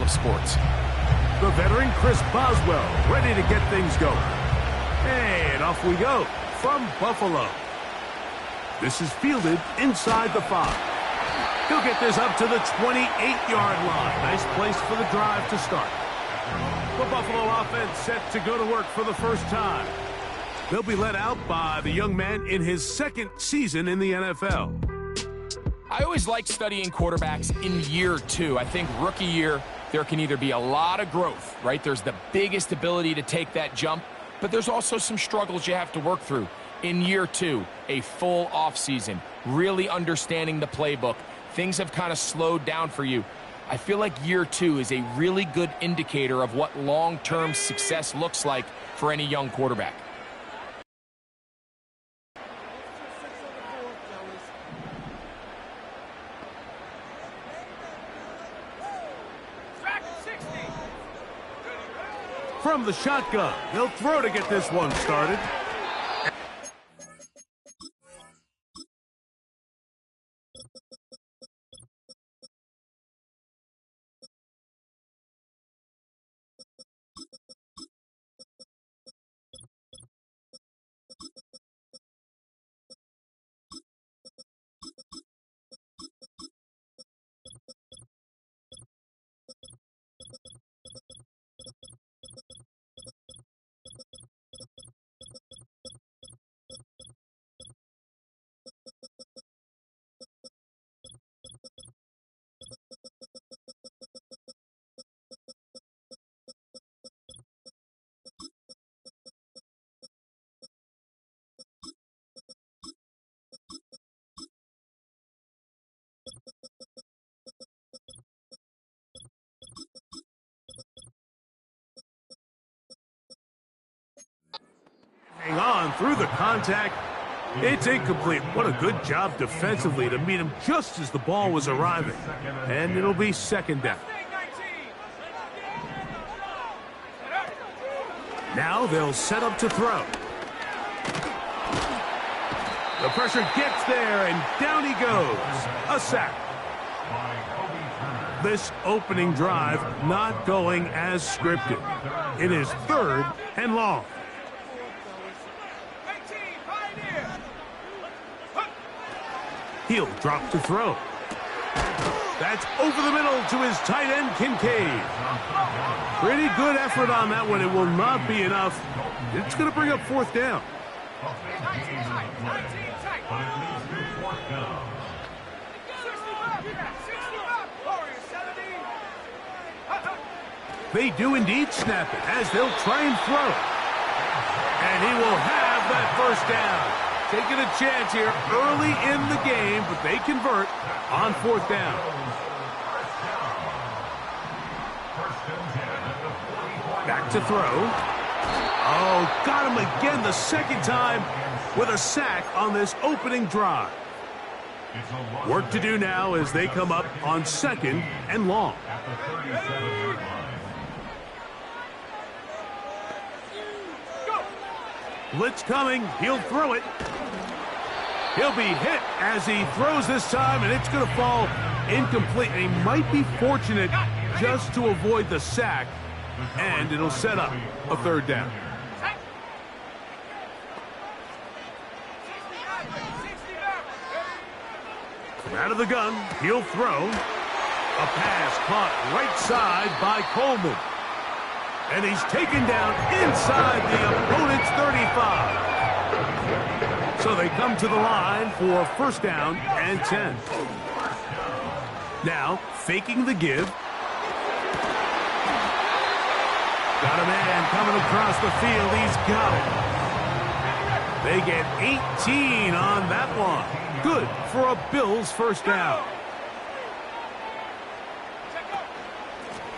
of sports. The veteran Chris Boswell ready to get things going. And off we go from Buffalo. This is fielded inside the 5. He'll get this up to the 28-yard line. Nice place for the drive to start. The Buffalo offense set to go to work for the first time. They'll be led out by the young man in his second season in the NFL. I always like studying quarterbacks in year 2. I think rookie year, there can either be a lot of growth, right? There's the biggest ability to take that jump, but there's also some struggles you have to work through. In year 2, a full offseason, really understanding the playbook. Things have kind of slowed down for you. I feel like year 2 is a really good indicator of what long-term success looks like for any young quarterback. From the shotgun, he'll throw to get this one started. Hang on through the contact. It's incomplete. What a good job defensively to meet him just as the ball was arriving. And it'll be second down. Now they'll set up to throw. The pressure gets there, and down he goes. A sack. This opening drive not going as scripted. It is 3rd and long. He'll drop to throw. That's over the middle to his tight end, Kincaid. Pretty good effort on that one. It will not be enough. It's going to bring up 4th down. They do indeed snap it as they'll try and throw. And he will have that first down. Taking a chance here early in the game, but they convert on 4th down. Back to throw. Oh, got him again the second time with a sack on this opening drive. Work to do now as they come up on 2nd and long. Blitz coming. He'll throw it. He'll be hit as he throws this time, and it's going to fall incomplete. And he might be fortunate just to avoid the sack, and it'll set up a 3rd down. From out of the gun, he'll throw. A pass caught right side by Coleman. And he's taken down inside the opponent's 35. So they come to the line for 1st down and 10. Now, faking the give. Got a man coming across the field. He's got it. They get 18 on that one. Good for a Bills 1st down.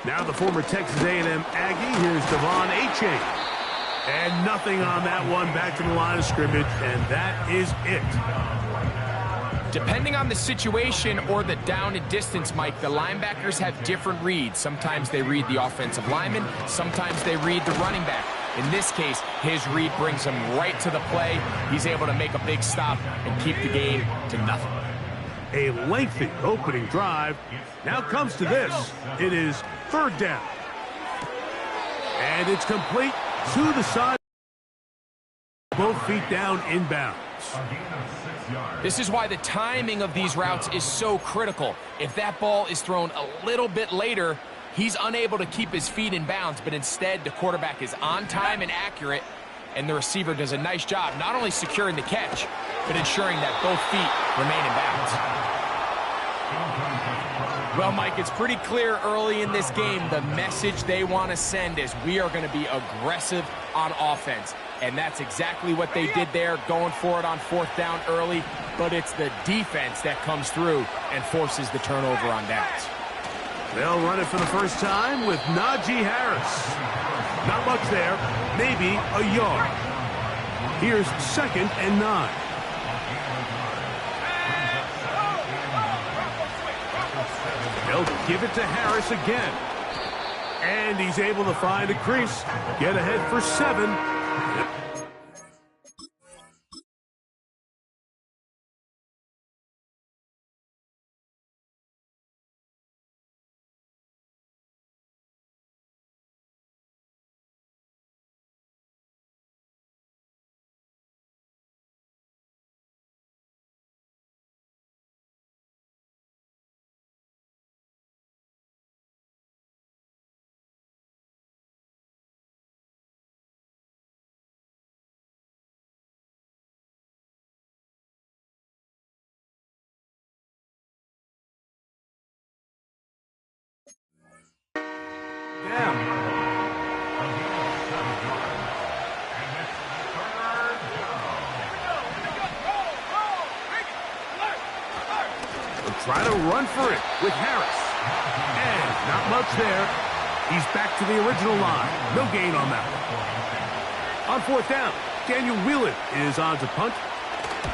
Now the former Texas A&M Aggie. Here's Devon Achane. And nothing on that one. Back to the line of scrimmage, and that is it. Depending on the situation or the down and distance, Mike, the linebackers have different reads. Sometimes they read the offensive lineman. Sometimes they read the running back. In this case, his read brings him right to the play. He's able to make a big stop and keep the game to nothing. A lengthy opening drive. Now comes to this. It is Third down. And it's complete to the side. Both feet down inbounds. This is why the timing of these routes is so critical. If that ball is thrown a little bit later, he's unable to keep his feet in bounds, but instead the quarterback is on time and accurate, and the receiver does a nice job not only securing the catch, but ensuring that both feet remain in bounds. Well, Mike, it's pretty clear early in this game the message they want to send is we are going to be aggressive on offense. And that's exactly what they did there, going for it on fourth down early. But it's the defense that comes through and forces the turnover on downs. They'll run it for the first time with Najee Harris. Not much there, maybe a yard. Here's 2nd and 9. They'll give it to Harris again. And he's able to find a crease. Get ahead for 7. Try to run for it with Harris. And not much there. He's back to the original line. No gain on that one. On fourth down, Daniel Whelan is on to punt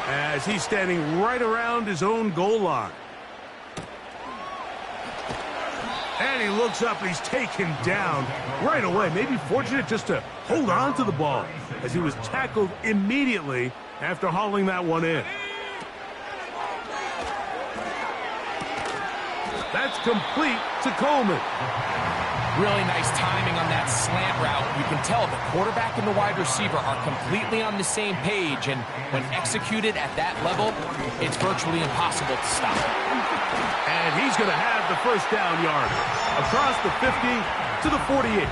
as he's standing right around his own goal line. And he looks up and he's taken down right away. Maybe fortunate just to hold on to the ball as he was tackled immediately after hauling that one in. That's complete to Coleman. Really nice timing on that slant route. You can tell the quarterback and the wide receiver are completely on the same page, and when executed at that level, it's virtually impossible to stop. And he's going to have the first down yard across the 50 to the 48.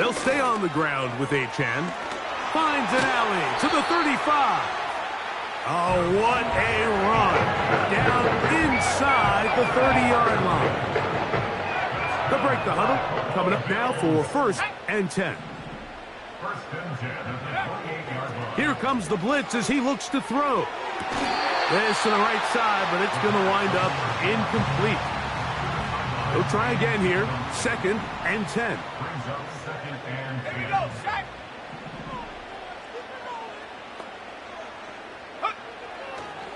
They'll stay on the ground with Achane. Finds an alley to the 35. Oh, what a run. Down inside the 30-yard line. They'll break the huddle. Coming up now for 1st and 10. Here comes the blitz as he looks to throw. This to the right side, but it's going to wind up incomplete. He'll try again here. 2nd and 10.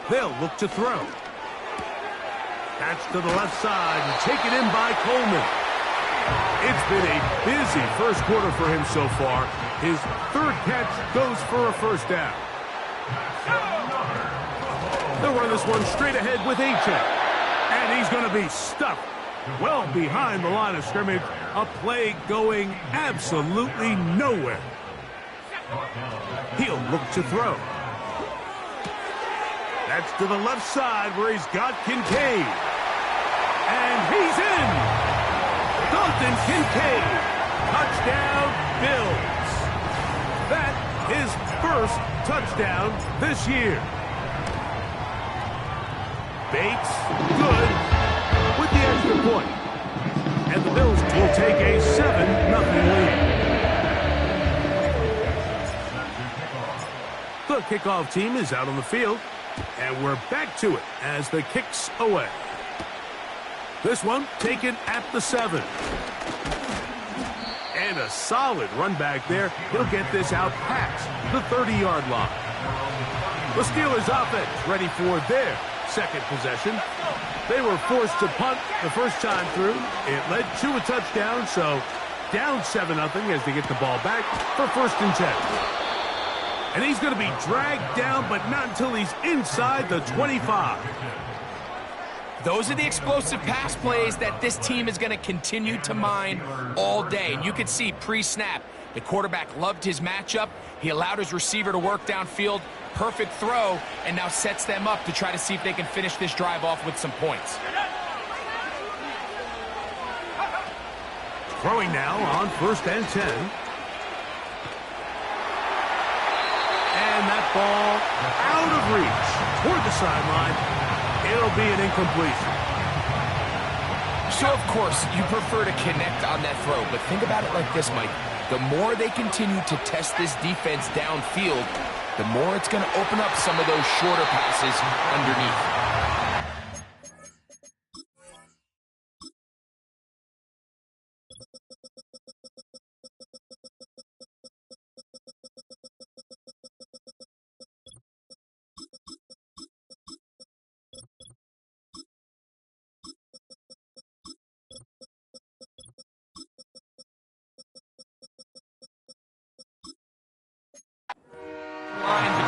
They'll look to throw. That's to the left side and taken in by Coleman. It's been a busy first quarter for him so far. His 3rd catch goes for a first down. They'll run this one straight ahead with Achane. And he's going to be stuffed well behind the line of scrimmage. A play going absolutely nowhere. He'll look to throw. That's to the left side where he's got Kincaid. And he's in. Dalton Kincaid. Touchdown, Bills. That is first touchdown this year. Bates, good, with the extra point. And the Bills will take a 7-0 lead. The kickoff team is out on the field. And we're back to it as the kick's away. This one taken at the 7. And a solid run back there. He'll get this out past the 30-yard line. The Steelers offense ready for their 2nd possession. They were forced to punt the first time through. It led to a touchdown, so down 7-0 as they get the ball back for 1st and 10. And he's going to be dragged down, but not until he's inside the 25. Those are the explosive pass plays that this team is going to continue to mine all day. And you can see pre-snap, the quarterback loved his matchup. He allowed his receiver to work downfield. Perfect throw, and now sets them up to try to see if they can finish this drive off with some points. Throwing now on 1st and 10. And that ball out of reach toward the sideline. It'll be an incompletion. So, of course, you prefer to connect on that throw, but think about it like this, Mike. The more they continue to test this defense downfield, the more it's going to open up some of those shorter passes underneath.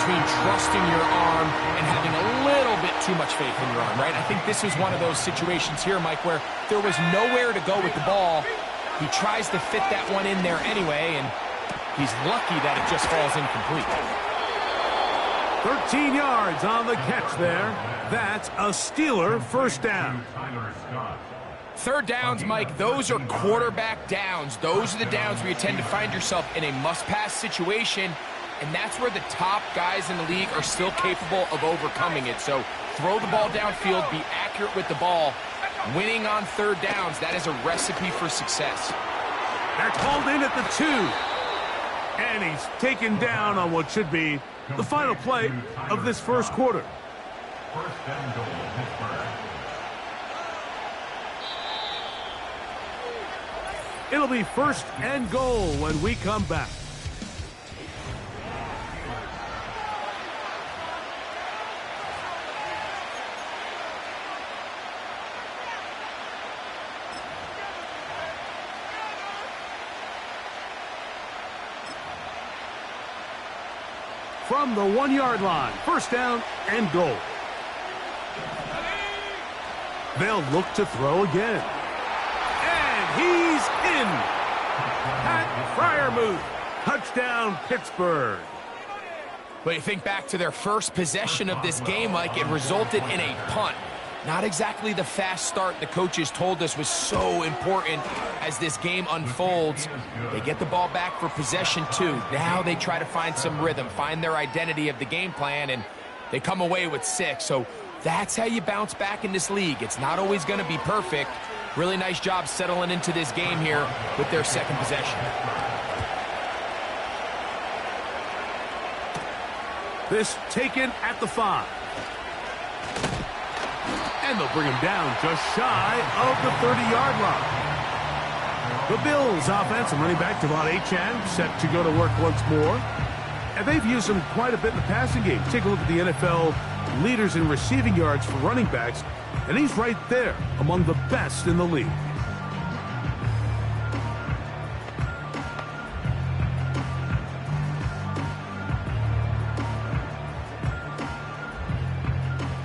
Between trusting your arm and having a little bit too much faith in your arm, right? I think this is one of those situations here, Mike, where there was nowhere to go with the ball. He tries to fit that one in there anyway, and he's lucky that it just falls incomplete. 13 yards on the catch there. That's a Steeler first down. Third downs, Mike, those are quarterback downs. Those are the downs where you tend to find yourself in a must-pass situation. And that's where the top guys in the league are still capable of overcoming it. So throw the ball downfield, be accurate with the ball. Winning on third downs, that is a recipe for success. They're called in at the 2. And he's taken down on what should be the final play of this first quarter. First and goal, Pittsburgh. It'll be 1st and goal when we come back. From the 1-yard line, 1st down and goal. They'll look to throw again. And he's in. Pat Freiermuth. Touchdown, Pittsburgh. But you think back to their first possession of this game, like it resulted in a punt. Not exactly the fast start the coaches told us was so important as this game unfolds. They get the ball back for possession 2. Now they try to find some rhythm, find their identity of the game plan, and they come away with 6. So that's how you bounce back in this league. It's not always going to be perfect. Really nice job settling into this game here with their second possession. This taken at the 5. And they'll bring him down just shy of the 30-yard line. The Bills offense and running back Devon Achane set to go to work once more. And they've used him quite a bit in the passing game. Take a look at the NFL leaders in receiving yards for running backs, and he's right there among the best in the league.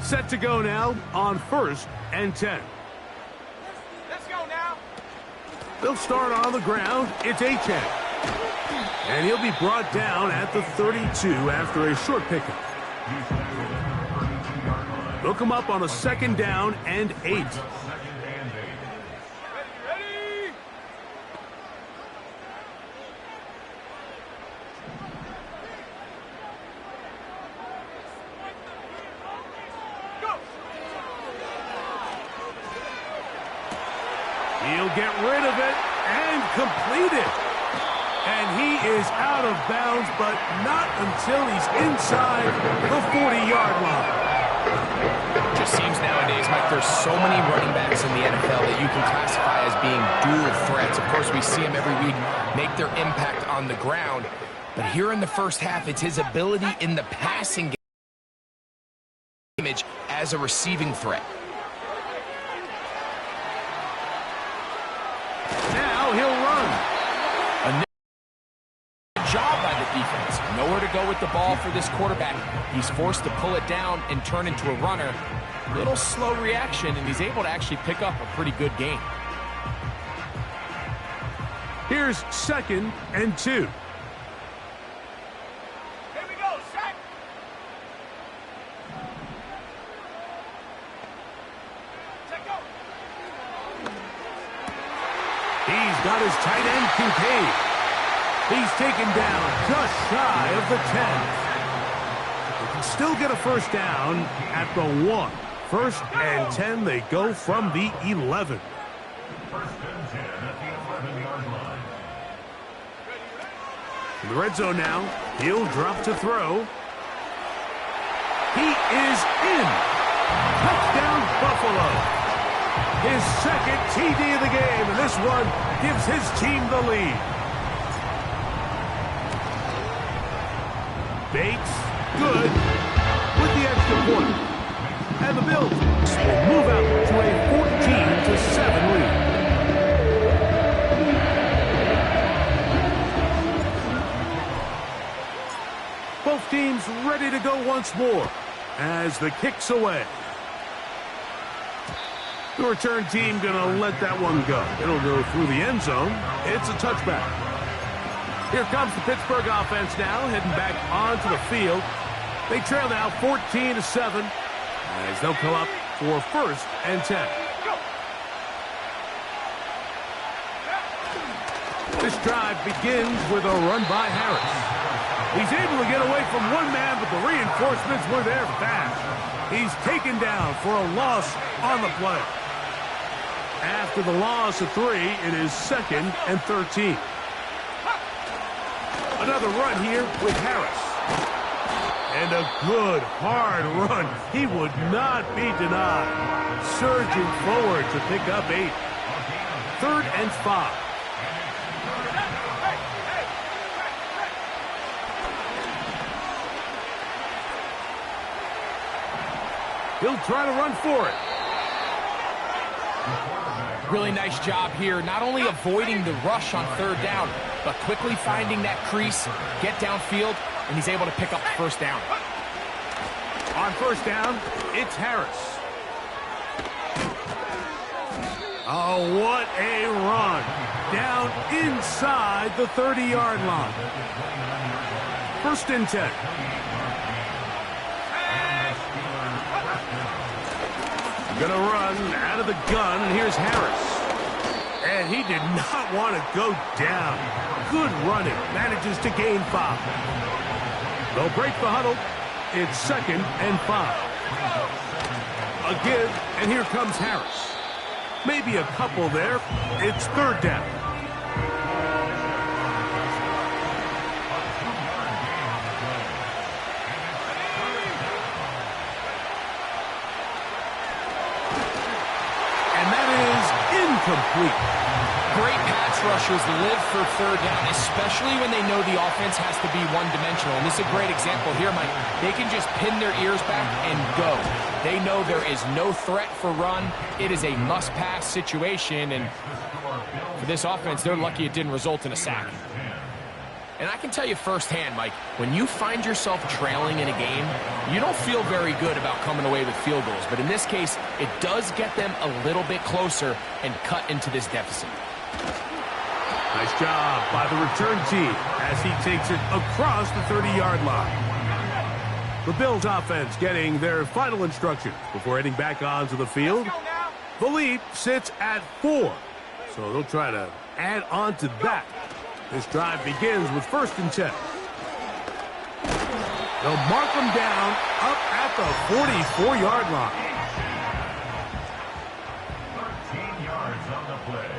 Set to go now on 1st and 10. Let's go now. They'll start on the ground. It's Achane. And he'll be brought down at the 32 after a short pickup. They'll come up on a 2nd down and 8. He'll get rid of it and complete it. And he is out of bounds, but not until he's inside the 40-yard line. Just seems nowadays, Mike, there's so many running backs in the NFL that you can classify as being dual threats. Of course, we see them every week make their impact on the ground. But here in the first half, it's his ability in the passing game as a receiving threat. Now he'll run. A job by the defense. Nowhere to go with the ball for this quarterback. He's forced to pull it down and turn into a runner. Little slow reaction, and he's able to actually pick up a pretty good gain. Here's 2nd and 2. Here we go, set. Check go. He's got his tight end Kincaid. He's taken down just shy of the 10. They can still get a first down at the 1. 1st and 10, they go from the 11. 1st and 10 at the 11-yard line. In the red zone now, he'll drop to throw. He is in. Touchdown, Buffalo. His 2nd TD of the game, and this one gives his team the lead. Bates, good, with the extra point. And the Bills will move out to a 14-7 lead. Both teams ready to go once more as the kick's away. The return team going to let that one go. It'll go through the end zone. It's a touchback. Here comes the Pittsburgh offense now, heading back onto the field. They trail now 14-7 as they'll come up for 1st and 10. This drive begins with a run by Harris. He's able to get away from one man, but the reinforcements were there fast. He's taken down for a loss on the play. After the loss of 3, it is 2nd and 13. Another run here with Harris. And a good, hard run. He would not be denied. Surging forward to pick up 8. 3rd and 5. He'll try to run for it. Really nice job here, not only avoiding the rush on 3rd down, but quickly finding that crease, get downfield, and he's able to pick up the first down. On 1st down, it's Harris. Oh, what a run. Down inside the 30-yard line. 1st and 10. Gonna run out of the gun, and here's Harris. And he did not want to go down. Good running. Manages to gain 5. They'll break the huddle. It's 2nd and 5. A give, and here comes Harris. Maybe a couple there. It's 3rd down. Complete. Great pass rushers live for 3rd down, especially when they know the offense has to be one-dimensional. And this is a great example here, Mike. They can just pin their ears back and go. They know there is no threat for run. It is a must-pass situation, and for this offense, they're lucky it didn't result in a sack. And I can tell you firsthand, Mike, when you find yourself trailing in a game, you don't feel very good about coming away with field goals. But in this case, it does get them a little bit closer and cut into this deficit. Nice job by the return team as he takes it across the 30-yard line. The Bills offense getting their final instructions before heading back onto the field. The lead sits at 4, so they'll try to add on to that. This drive begins with 1st and 10. They'll mark them down up at the 44-yard line. 13 yards on the play.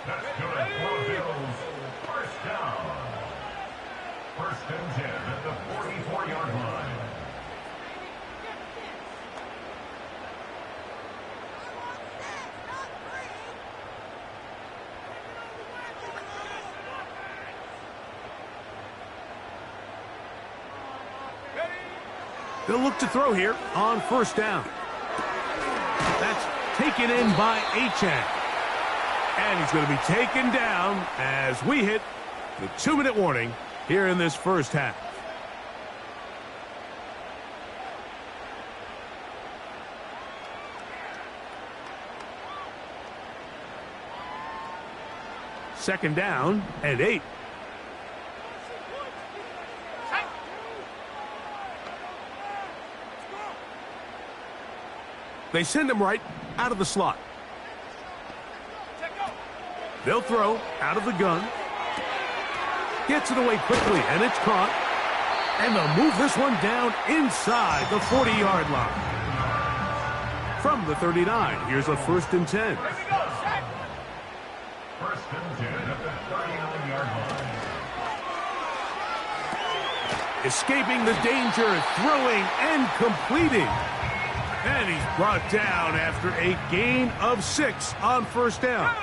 That's good for Bills. 1st down. 1st and 10 at the 44-yard line. They'll look to throw here on 1st down. That's taken in by Achane. And he's going to be taken down as we hit the 2-minute warning here in this 1st half. Second down and 8. They send him right out of the slot. They'll throw out of the gun. Gets it away quickly, and it's caught. And they'll move this one down inside the 40-yard line. From the 39, here's a 1st and 10. First and 10 at the 39-yard line. Escaping the danger, throwing and completing. And he's brought down after a gain of 6 on 1st down.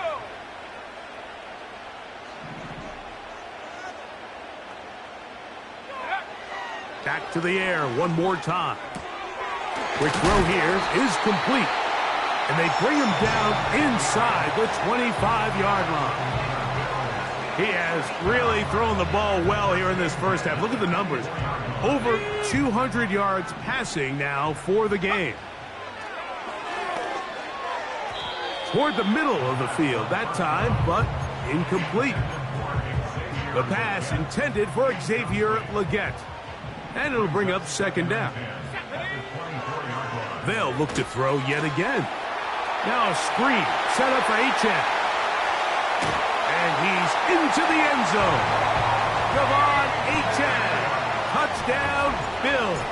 Back to the air one more time. Quick throw here is complete. And they bring him down inside the 25-yard line. He has really thrown the ball well here in this first half. Look at the numbers. Over 200 yards passing now for the game. Toward the middle of the field that time, but incomplete. The pass intended for Xavier Legette. And it'll bring up 2nd down. They'll look to throw yet again. Now a screen set up for Achane. And he's into the end zone. De'Von Achane. Touchdown, Bills.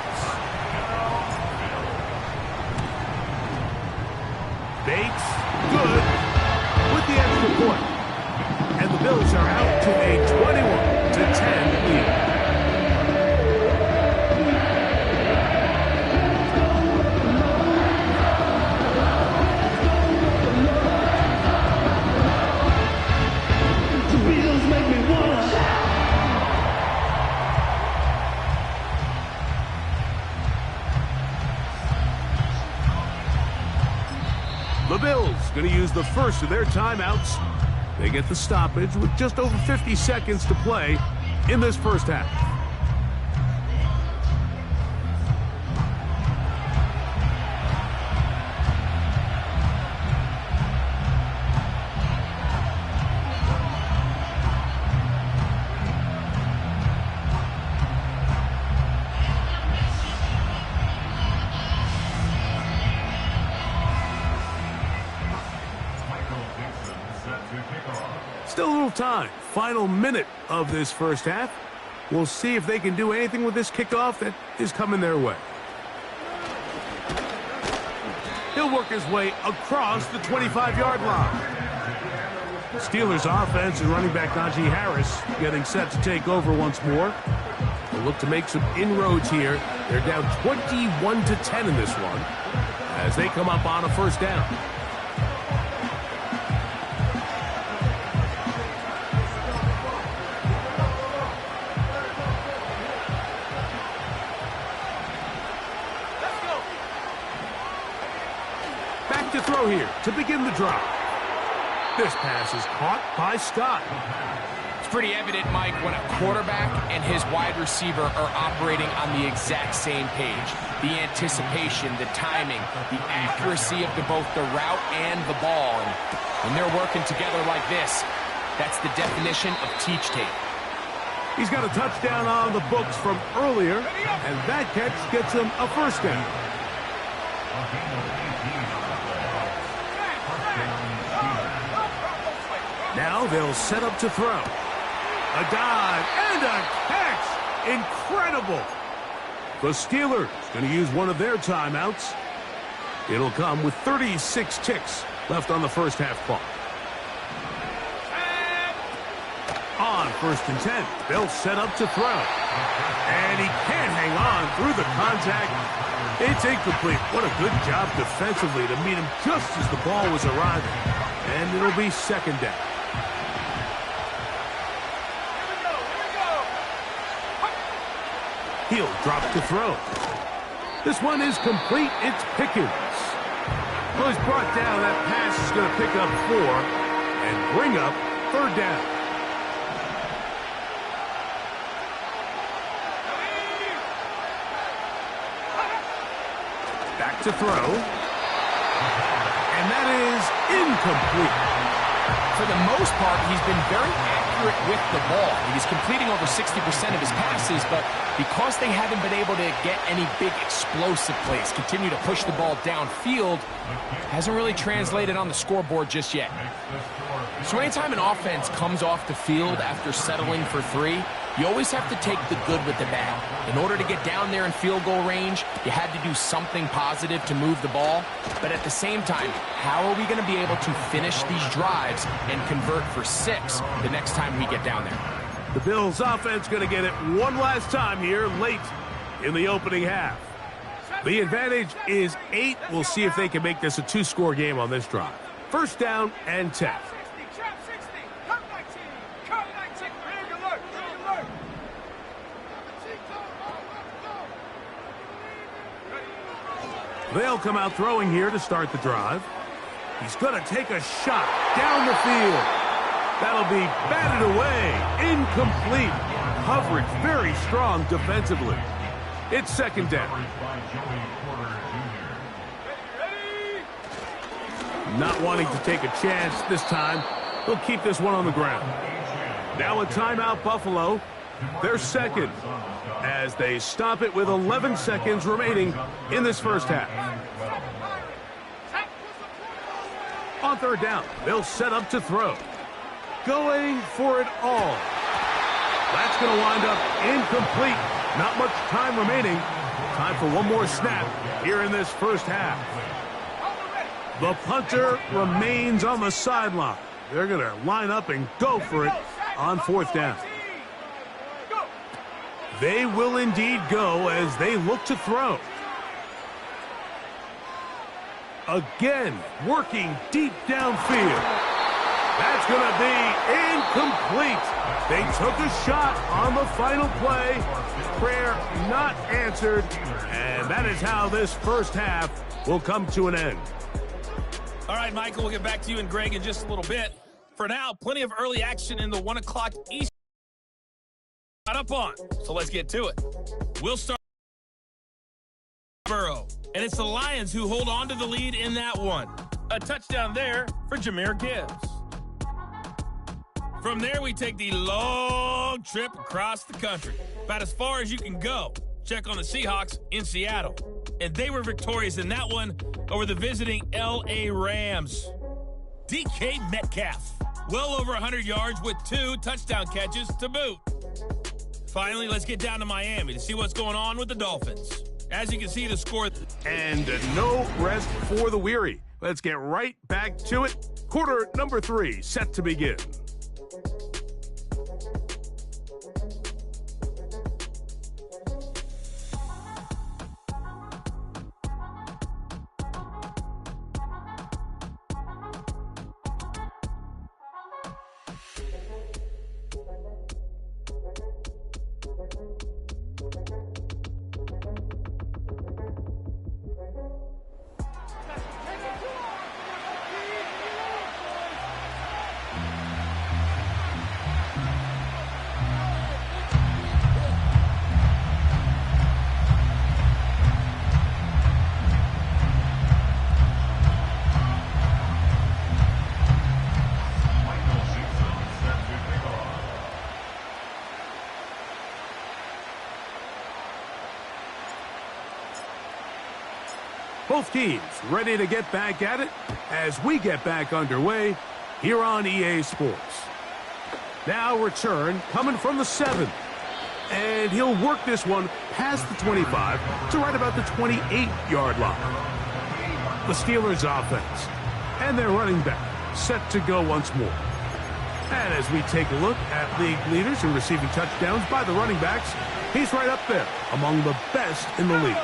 Bates, good, with the extra point. And the Bills are out to a 21-10 lead. The Bills going to use the first of their timeouts. They get the stoppage with just over 50 seconds to play in this first half. Still a little time. Final minute of this first half. We'll see if they can do anything with this kickoff that is coming their way. He'll work his way across the 25-yard line. Steelers offense and running back Najee Harris getting set to take over once more. They'll look to make some inroads here. They're down 21-10 in this one as they come up on a 1st down. To throw here to begin the drive. This pass is caught by Scott. It's pretty evident, Mike, when a quarterback and his wide receiver are operating on the exact same page. The anticipation, the timing, the accuracy of both the route and the ball. And when they're working together like this, that's the definition of teach tape. He's got a touchdown on the books from earlier, and that catch gets him a 1st down. Now they'll set up to throw. A dive and a catch. Incredible. The Steelers going to use one of their timeouts. It'll come with 36 ticks left on the first half clock. On 1st and 10, they'll set up to throw. And he can't hang on through the contact. It's incomplete. What a good job defensively to meet him just as the ball was arriving. And it'll be 2nd down. He'll drop to throw. This one is complete. It's Pickens. Well, he's brought down. That pass is going to pick up 4 and bring up 3rd down. Back to throw. And that is incomplete. For the most part, he's been very accurate with the ball. He's completing over 60% of his passes, but because they haven't been able to get any big explosive plays, continue to push the ball downfield, hasn't really translated on the scoreboard just yet. So anytime an offense comes off the field after settling for 3, you always have to take the good with the bad. In order to get down there in field goal range, you had to do something positive to move the ball. But at the same time, how are we going to be able to finish these drives and convert for 6 the next time we get down there? The Bills offense going to get it one last time here late in the opening half. The advantage is 8. We'll see if they can make this a 2-score game on this drive. First down and 10. They'll come out throwing here to start the drive. He's going to take a shot down the field. That'll be batted away. Incomplete. Coverage very strong defensively. It's second down. Not wanting to take a chance this time, he'll keep this one on the ground. Now a timeout, Buffalo. They're second as they stop it with 11 seconds remaining in this first half. On third down, they'll set up to throw. Going for it all. That's going to wind up incomplete. Not much time remaining. Time for one more snap here in this first half. The punter remains on the sideline. They're going to line up and go for it on fourth down. They will indeed go as they look to throw. Again, working deep downfield. That's going to be incomplete. They took a shot on the final play. Prayer not answered. And that is how this first half will come to an end. All right, Michael, we'll get back to you and Greg in just a little bit. For now, plenty of early action in the 1 o'clock East. Up on. So let's get to it. We'll start Burrow, and it's the Lions who hold on to the lead in that one. A touchdown there for Jahmyr Gibbs. From there, we take the long trip across the country, about as far as you can go. Check on the Seahawks in Seattle, and they were victorious in that one over the visiting L.A. Rams. DK Metcalf, well over 100 yards with 2 touchdown catches to boot. Finally, let's get down to Miami to see what's going on with the Dolphins. As you can see, the score. And no rest for the weary. Let's get right back to it. Quarter number 3 set to begin. Both teams ready to get back at it as we get back underway here on EA Sports. Now return coming from the 7. And he'll work this one past the 25 to right about the 28-yard line. The Steelers offense and their running back set to go once more. And as we take a look at league leaders in receiving touchdowns by the running backs, he's right up there among the best in the league.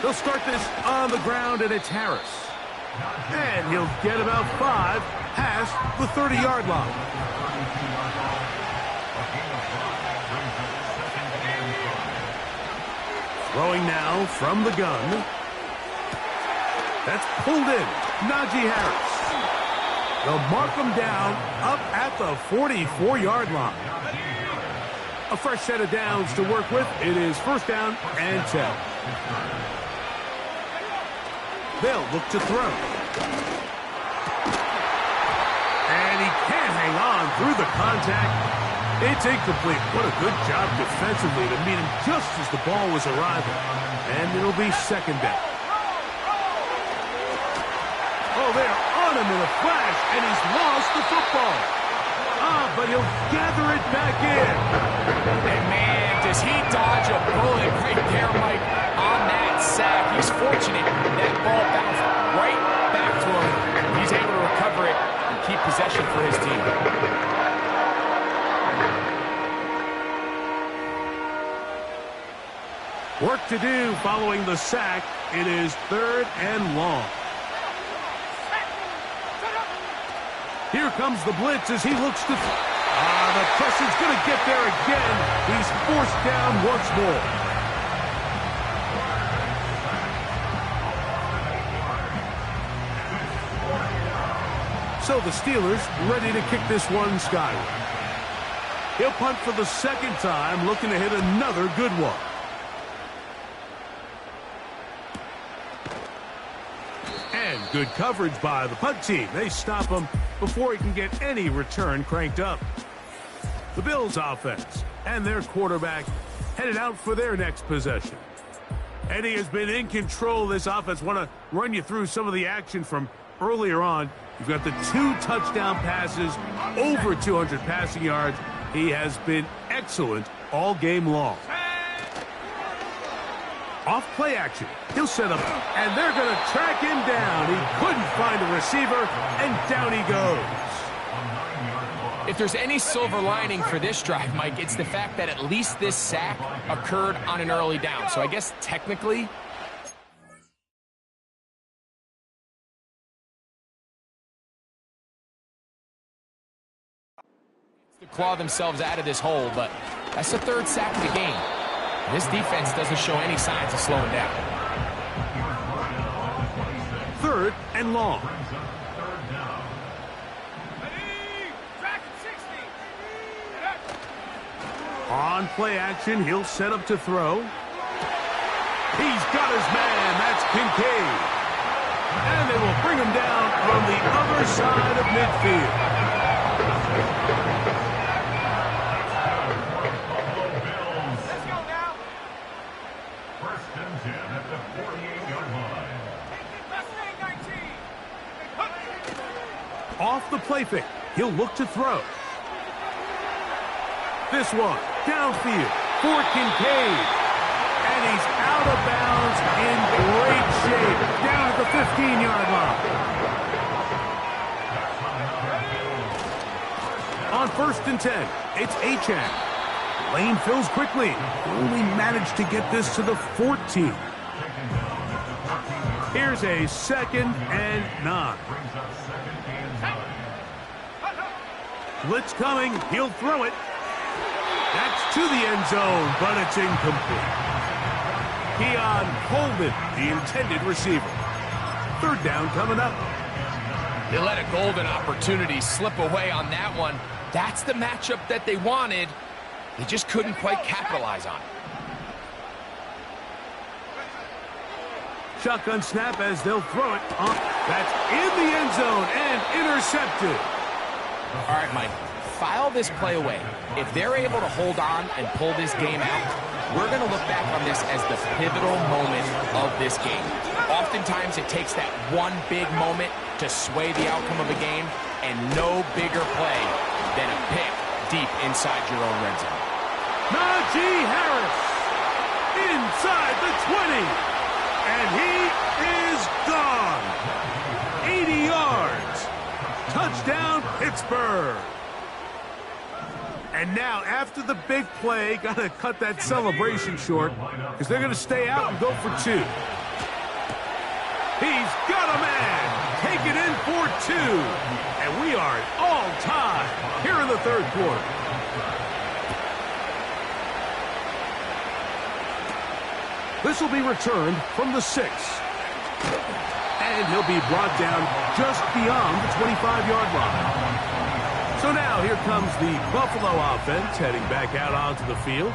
They'll start this on the ground, and it's Harris. And he'll get about 5 past the 30-yard line. Throwing now from the gun. That's pulled in. Najee Harris. They'll mark him down up at the 44-yard line. A fresh set of downs to work with. It is first down and 10. They'll look to throw. And he can't hang on through the contact. It's incomplete. What a good job defensively to meet him just as the ball was arriving. And it'll be second down. Oh, they're on him in a flash, and he's lost the football. But he'll gather it back in. And man, does he dodge a bullet right there, Mike, on that sack. He's fortunate that ball bounced right back to him. He's able to recover it and keep possession for his team. Work to do following the sack. It is 3rd and long. Here comes the blitz as he looks to... the pressure's going to get there again. He's forced down once more. So the Steelers ready to kick this one skyward. He'll punt for the second time, looking to hit another good one. And good coverage by the punt team. They stop him before he can get any return cranked up. The Bills offense and their quarterback headed out for their next possession. Eddie has been in control of this offense. Want to run you through some of the action from earlier on. You've got the 2 touchdown passes, over 200 passing yards. He has been excellent all game long. Off play action. He'll set up, and they're going to track him down. He couldn't find a receiver, and down he goes. If there's any silver lining for this drive, Mike, it's the fact that at least this sack occurred on an early down. So I guess technically... to claw themselves out of this hole, but that's the 3rd sack of the game. This defense doesn't show any signs of slowing down. 3rd and long. On play action, he'll set up to throw. He's got his man. That's Kincaid. And they will bring him down on the other side of midfield. Let's go now. 1st and 10 at the 48-yard line. Off the play fake, he'll look to throw. This one, downfield for Kincaid. And he's out of bounds in great shape, down at the 15-yard line. On 1st and 10, it's Achane. Lane fills quickly. Only managed to get this to the 14. Here's a 2nd and 9. Blitz coming. He'll throw it. That's to the end zone, but it's incomplete. Keon Coleman, the intended receiver. 3rd down coming up. They let a golden opportunity slip away on that one. That's the matchup that they wanted. They just couldn't quite capitalize on it. Shotgun snap as they'll throw it. That's in the end zone and intercepted. All right, Mike, file this play away. If they're able to hold on and pull this game out, we're going to look back on this as the pivotal moment of this game. Oftentimes, it takes that one big moment to sway the outcome of a game, and no bigger play than a pick deep inside your own red zone. Najee Harris inside the 20, and he is gone. 80 yards. Touchdown, Pittsburgh. And now, after the big play, got to cut that celebration short because they're going to stay out and go for 2. He's got a man. Take it in for 2. And we are at all time here in the 3rd quarter. This will be returned from the 6. And he'll be brought down just beyond the 25-yard line. So now here comes the Buffalo offense heading back out onto the field.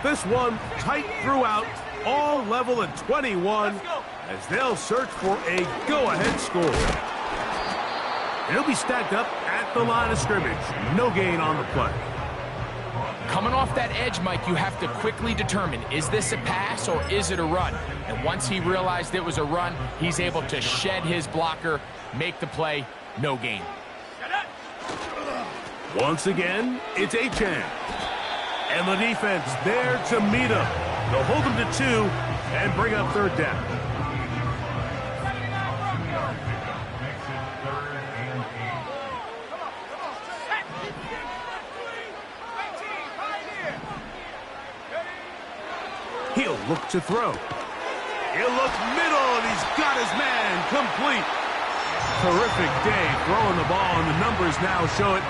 This one tight throughout, all level at 21 as they'll search for a go-ahead score. He'll be stacked up at the line of scrimmage. No gain on the play. Coming off that edge, Mike, you have to quickly determine, is this a pass or is it a run? And once he realized it was a run, he's able to shed his blocker, make the play, no gain. Once again, it's Achane. And the defense there to meet him. They'll hold him to 2 and bring up third down. Makes it 3rd and 8. He'll look to throw. He'll look middle, and he's got his man complete. Terrific day throwing the ball, and the numbers now show it.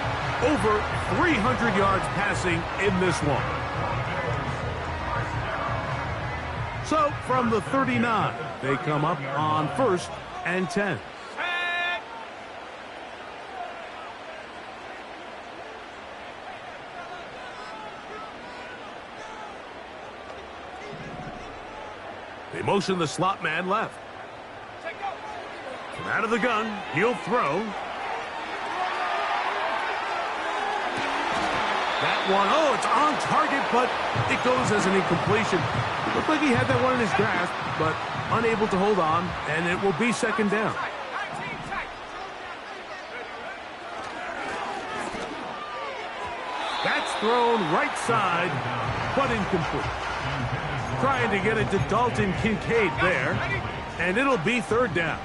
Over 300 yards passing in this one. So, from the 39, they come up on 1st and 10. They motion the slot man left. From out of the gun, he'll throw. That one, oh, it's on target, but it goes as an incompletion. Looked like he had that one in his grasp, but unable to hold on, and it will be second down. That's thrown right side, but incomplete. Trying to get it to Dalton Kincaid there, and it'll be third down.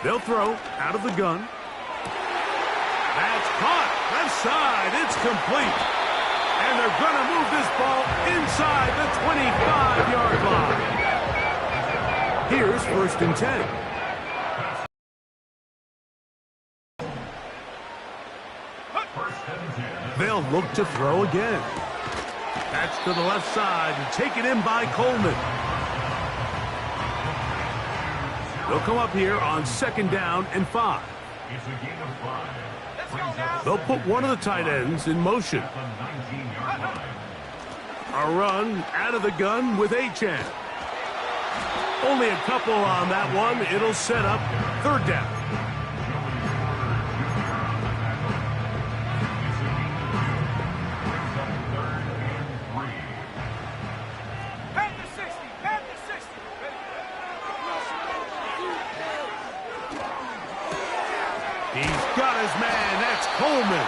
They'll throw out of the gun. That's caught. Left side. It's complete. And they're going to move this ball inside the 25-yard line. Here's 1st and 10. They'll look to throw again. That's to the left side. Taken in by Coleman. They'll come up here on 2nd down and 5. It's a gain of 5. They'll put one of the tight ends in motion. At the 19-yard line. A run out of the gun with Achane. Only a couple on that one. It'll set up third down. He's got his man. That's Coleman.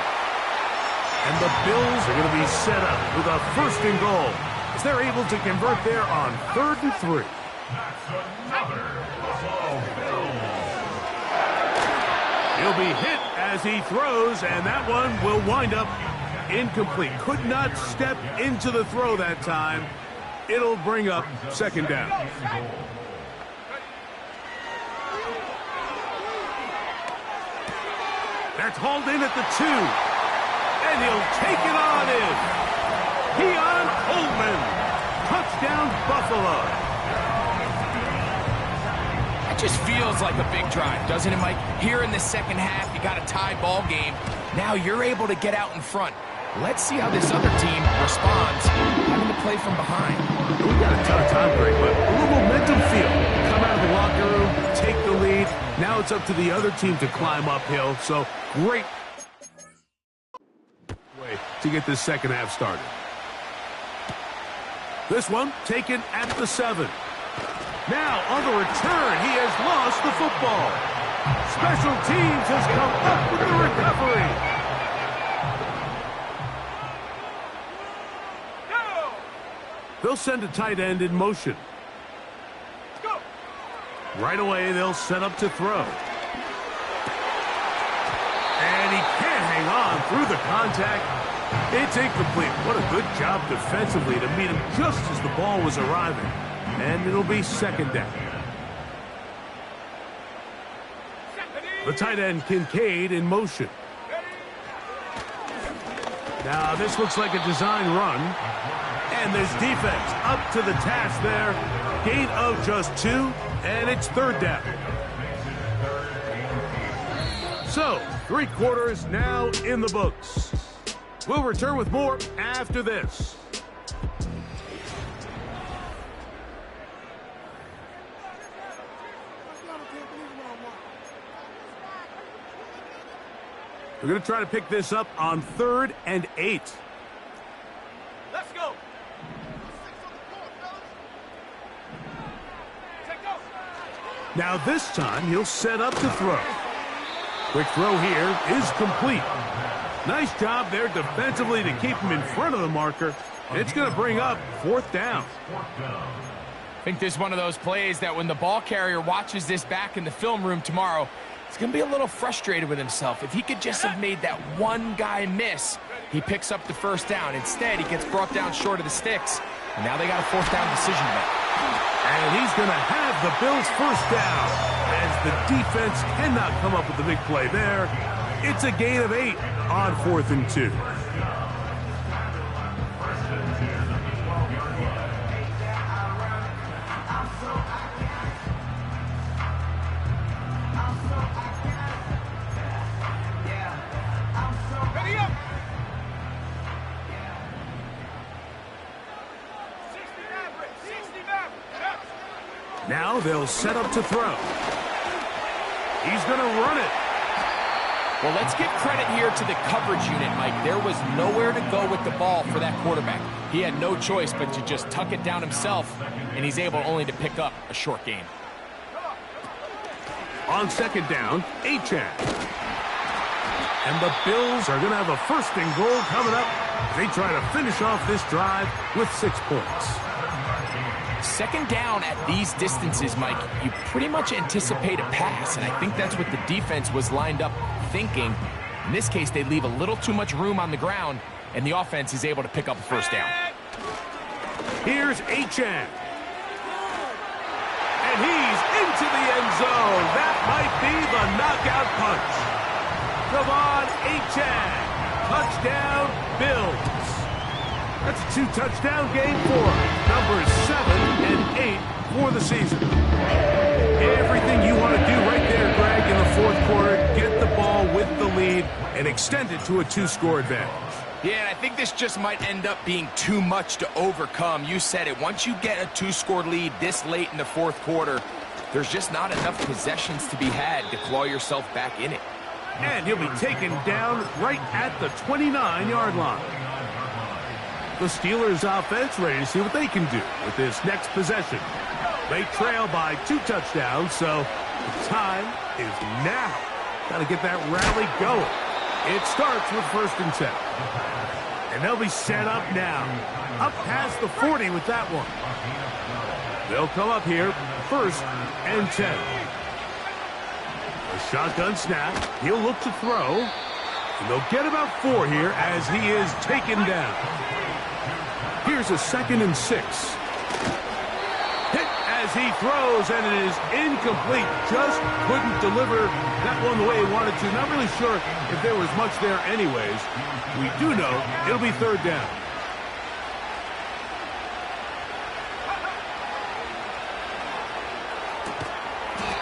And the Bills are going to be set up with a 1st and goal as they're able to convert there on 3rd and 3. That's another Buffalo Bills. He'll be hit as he throws, and that one will wind up incomplete. Could not step into the throw that time. It'll bring up 2nd down. That's hauled in at the 2. And he'll take it on in. Keon Coleman. Touchdown, Buffalo. It just feels like a big drive, doesn't it, Mike? Here in the second half, you got a tie ball game. Now you're able to get out in front. Let's see how this other team responds, having to play from behind. We got a ton of time break, but a little momentum feel. Come out of the locker room, take the lead. Now it's up to the other team to climb uphill. So great way to get this second half started. This one taken at the 7. Now on the return, he has lost the football. Special teams has come up with the recovery. They'll send a tight end in motion. Right away, they'll set up to throw. And he can't hang on through the contact. It's incomplete. What a good job defensively to meet him just as the ball was arriving. And it'll be 2nd down. The tight end, Kincaid, in motion. Now, this looks like a design run. And this defense up to the task there. Gain of just 2, and it's 3rd down. So, 3 quarters now in the books. We'll return with more after this. We're going to try to pick this up on 3rd and 8. Let's go. Now this time he'll set up to throw. Quick throw here is complete. Nice job there defensively to keep him in front of the marker. It's going to bring up 4th down. I think this is one of those plays that when the ball carrier watches this back in the film room tomorrow, he's going to be a little frustrated with himself. If he could just have made that one guy miss, he picks up the 1st down. Instead, he gets brought down short of the sticks, and now they got a 4th down decision to make. And he's going to have the Bills' 1st down as the defense cannot come up with the big play there. It's a gain of 8 on 4th and 2. Now they'll set up to throw. He's going to run it. Well, let's give credit here to the coverage unit, Mike. There was nowhere to go with the ball for that quarterback. He had no choice but to just tuck it down himself, and he's able only to pick up a short gain. On 2nd down, Achane. And the Bills are going to have a 1st and goal coming up. They try to finish off this drive with 6 points. 2nd down at these distances, Mike, you pretty much anticipate a pass, and I think that's what the defense was lined up thinking. In this case, they leave a little too much room on the ground, and the offense is able to pick up a 1st down. Here's Achane. And he's into the end zone. That might be the knockout punch. Come on, Achane. Touchdown, Bills. That's a 2-touchdown game for numbers 7 and 8 for the season. Everything you want to do right there, Greg, in the 4th quarter, get the ball with the lead and extend it to a 2-score advantage. Yeah, and I think this just might end up being too much to overcome. You said it. Once you get a 2-score lead this late in the 4th quarter, there's just not enough possessions to be had to claw yourself back in it. And he'll be taken down right at the 29-yard line. The Steelers offense ready to see what they can do with this next possession. They trail by 2 touchdowns, so the time is now. Got to get that rally going. It starts with 1st and 10. And they'll be set up now. Up past the 40 with that one. They'll come up here, 1st and 10. A shotgun snap. He'll look to throw. And they'll get about 4 here as he is taken down. Here's a 2nd and 6. Hit as he throws, and it is incomplete. Just couldn't deliver that one the way he wanted to. Not really sure if there was much there anyways. We do know it'll be 3rd down.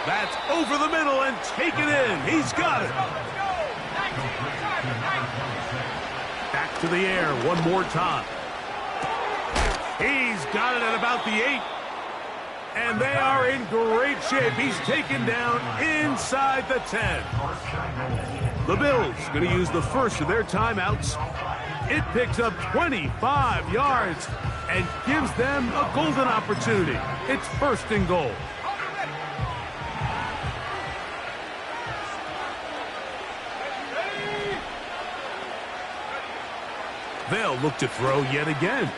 That's over the middle and taken in. He's got it. Back to the air one more time. He's got it at about the 8. And they are in great shape. He's taken down inside the 10. The Bills going to use the first of their timeouts. It picks up 25 yards and gives them a golden opportunity. It's 1st and goal. They'll look to throw yet again.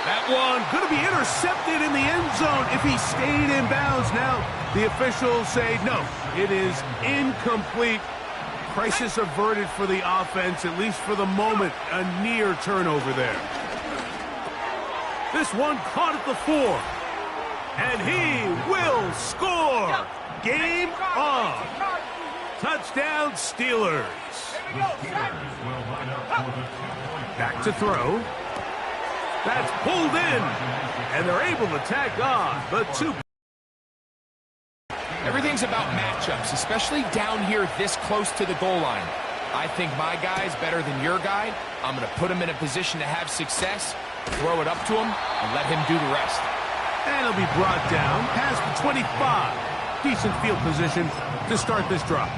That one going to be intercepted in the end zone if he stayed in bounds. Now the officials say no, it is incomplete. Crisis averted for the offense, at least for the moment. A near turnover there. This one caught at the 4. And he will score. Game on. Touchdown, Steelers. Back to throw. That's pulled in, and they're able to tack on the 2. Everything's about matchups, especially down here this close to the goal line. I think my guy's better than your guy. I'm going to put him in a position to have success, throw it up to him, and let him do the rest. And he'll be brought down past the 25. Decent field position to start this drive.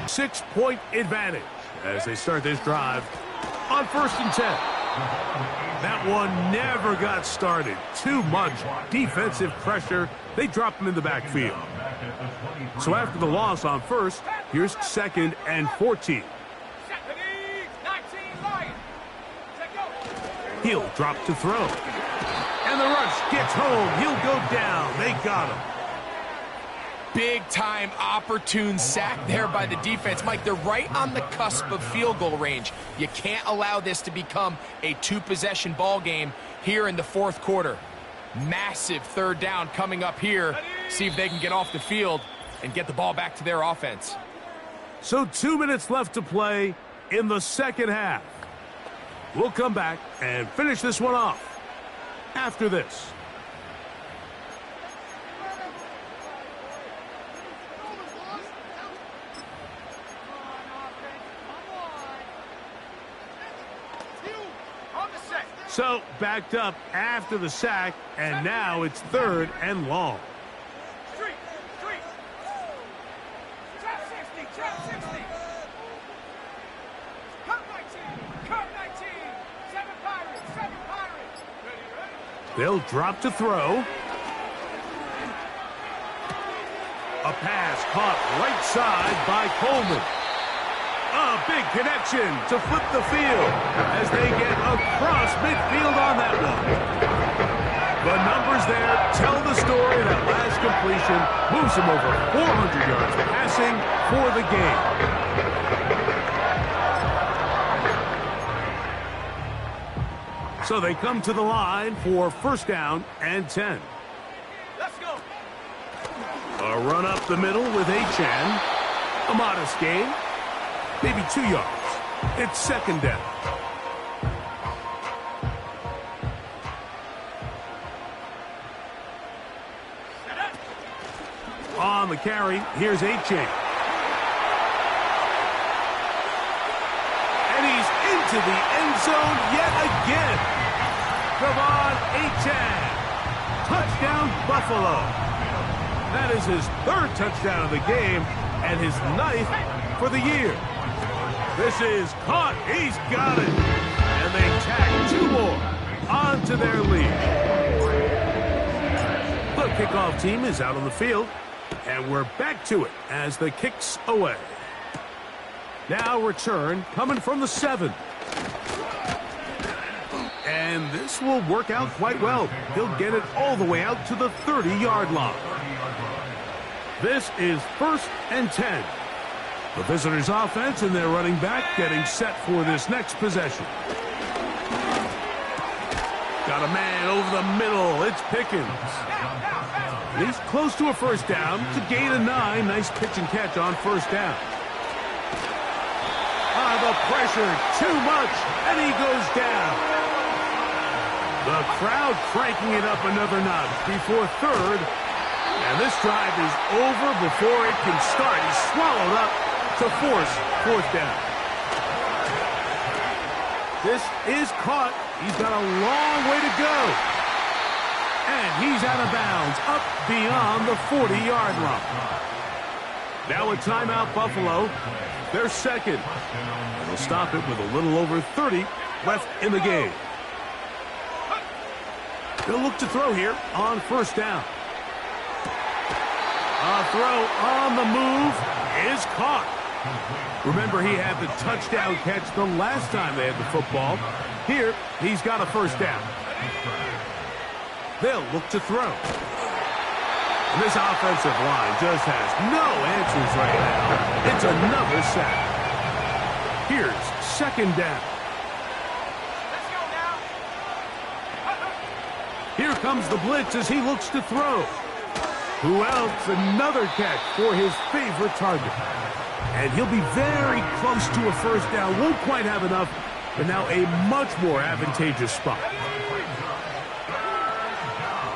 6-point advantage as they start this drive on 1st and 10. That one never got started. Too much defensive pressure. They dropped him in the backfield. So after the loss on 1st, here's 2nd and 14. He'll drop to throw. And the rush gets home. He'll go down. They got him. Big-time opportune sack there by the defense. Mike, they're right on the cusp of field goal range. You can't allow this to become a two-possession ball game here in the 4th quarter. Massive 3rd down coming up here. See if they can get off the field and get the ball back to their offense. So 2 minutes left to play in the 2nd half. We'll come back and finish this one off after this. So backed up after the sack, and now it's 3rd and long. Trap 60. Cut 19. 7 Pirates. They'll drop to throw. A pass caught right side by Coleman. A big connection to flip the field as they get across midfield on that one. The numbers there tell the story. That last completion moves him over 400 yards passing for the game. So they come to the line for 1st down and 10. Let's go. A run up the middle with Achane. A modest gain. Maybe 2 yards. It's 2nd down. On the carry, here's Achane. And he's into the end zone yet again. K'Von Achane. Touchdown, Buffalo. That is his 3rd touchdown of the game and his 9th for the year. This is caught. He's got it. And they tack 2 more onto their lead. The kickoff team is out on the field, and we're back to it as the kick's away. Now return coming from the 7. And this will work out quite well. He'll get it all the way out to the 30-yard line. This is 1st and 10. The visitors' offense and their running back getting set for this next possession. Got a man over the middle. It's Pickens. He's close to a 1st down to gain a 9. Nice pitch and catch on 1st down. The pressure, too much, and he goes down. The crowd cranking it up another notch before 3rd. And this drive is over before it can start. He's swallowed up to force 4th down. This is caught. He's got a long way to go. And he's out of bounds, up beyond the 40-yard line. Now a timeout, Buffalo. They're 2nd. They'll stop it with a little over 30 left in the game. They'll look to throw here on 1st down. A throw on the move is caught. Remember, he had the touchdown catch the last time they had the football. Here, he's got a 1st down. They'll look to throw. And this offensive line just has no answers right now. It's another sack. Here's 2nd down. Let's go now. Here comes the blitz as he looks to throw. Who else? Another catch for his favorite target. And he'll be very close to a 1st down. Won't quite have enough, but now a much more advantageous spot.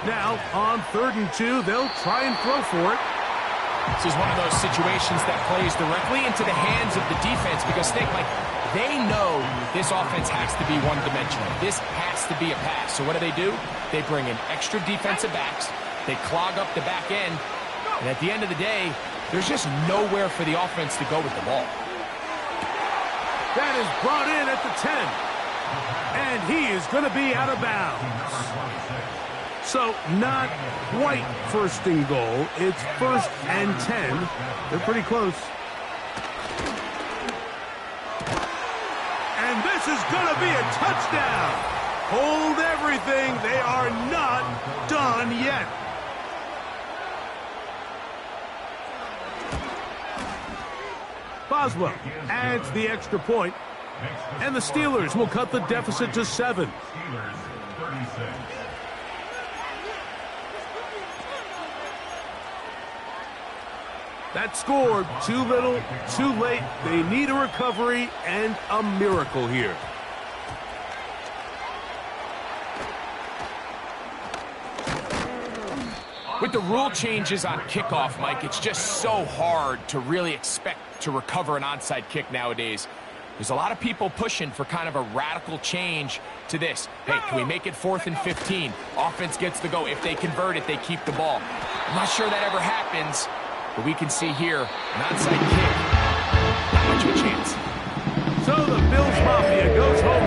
Now, on 3rd and 2, they'll try and throw for it. This is one of those situations that plays directly into the hands of the defense because, Nick, like, they know this offense has to be one-dimensional. This has to be a pass. So what do? They bring in extra defensive backs. They clog up the back end. And at the end of the day, there's just nowhere for the offense to go with the ball. That is brought in at the 10. And he is going to be out of bounds. So not quite first and goal. It's 1st and 10. They're pretty close. And this is going to be a touchdown. Hold everything. They are not done yet. Boswell adds the extra point, and the Steelers will cut the deficit to 7. Steelers 36. That scored too little, too late. They need a recovery and a miracle here. With the rule changes on kickoff, Mike, it's just so hard to really expect to recover an onside kick nowadays. There's a lot of people pushing for kind of a radical change to this. Hey, can we make it 4th and 15? Offense gets the go. If they convert it, they keep the ball. I'm not sure that ever happens, but we can see here an onside kick. Not much of a chance. So the Bills Mafia goes home